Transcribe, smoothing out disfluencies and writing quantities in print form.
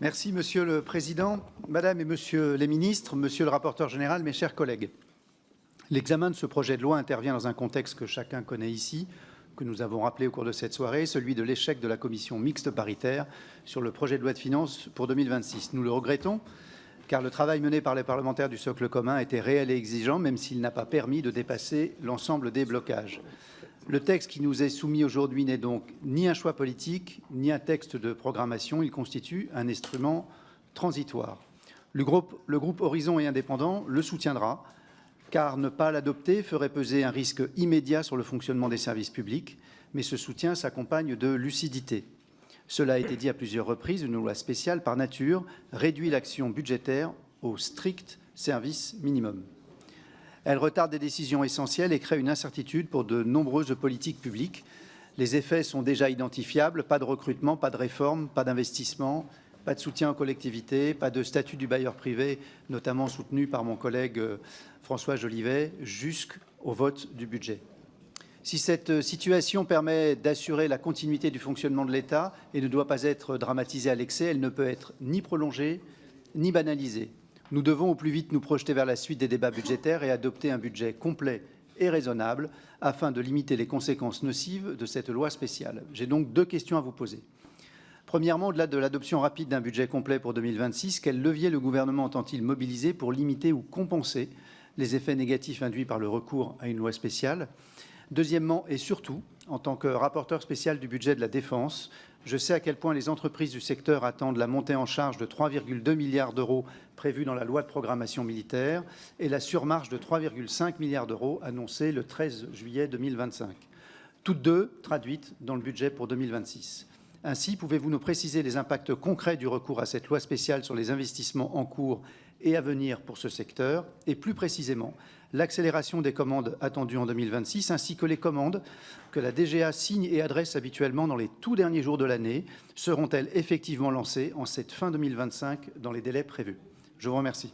Merci, Monsieur le Président, Madame et Monsieur les ministres, Monsieur le rapporteur général, mes chers collègues. L'examen de ce projet de loi intervient dans un contexte que chacun connaît ici, que nous avons rappelé au cours de cette soirée, celui de l'échec de la commission mixte paritaire sur le projet de loi de finances pour 2026. Nous le regrettons, car le travail mené par les parlementaires du socle commun était réel et exigeant, même s'il n'a pas permis de dépasser l'ensemble des blocages. Le texte qui nous est soumis aujourd'hui n'est donc ni un choix politique, ni un texte de programmation. Il constitue un instrument transitoire. Le groupe Horizon et Indépendants le soutiendra, car ne pas l'adopter ferait peser un risque immédiat sur le fonctionnement des services publics, mais ce soutien s'accompagne de lucidité. Cela a été dit à plusieurs reprises, une loi spéciale, par nature, réduit l'action budgétaire au strict service minimum. Elle retarde des décisions essentielles et crée une incertitude pour de nombreuses politiques publiques. Les effets sont déjà identifiables, pas de recrutement, pas de réforme, pas d'investissement, pas de soutien aux collectivités, pas de statut du bailleur privé, notamment soutenu par mon collègue François Jolivet, jusqu'au vote du budget. Si cette situation permet d'assurer la continuité du fonctionnement de l'État et ne doit pas être dramatisée à l'excès, elle ne peut être ni prolongée ni banalisée. Nous devons au plus vite nous projeter vers la suite des débats budgétaires et adopter un budget complet et raisonnable afin de limiter les conséquences nocives de cette loi spéciale. J'ai donc deux questions à vous poser. Premièrement, au-delà de l'adoption rapide d'un budget complet pour 2026, quel levier le gouvernement entend-il mobiliser pour limiter ou compenser les effets négatifs induits par le recours à une loi spéciale? Deuxièmement et surtout, en tant que rapporteur spécial du budget de la Défense, je sais à quel point les entreprises du secteur attendent la montée en charge de 3,2 milliards d'euros prévue dans la loi de programmation militaire et la surmarge de 3,5 milliards d'euros annoncée le 13 juillet 2025. Toutes deux traduites dans le budget pour 2026. Ainsi, pouvez-vous nous préciser les impacts concrets du recours à cette loi spéciale sur les investissements en cours et à venir pour ce secteur, et plus précisément, l'accélération des commandes attendues en 2026, ainsi que les commandes que la DGA signe et adresse habituellement dans les tout derniers jours de l'année, seront-elles effectivement lancées en cette fin 2025 dans les délais prévus? Je vous remercie.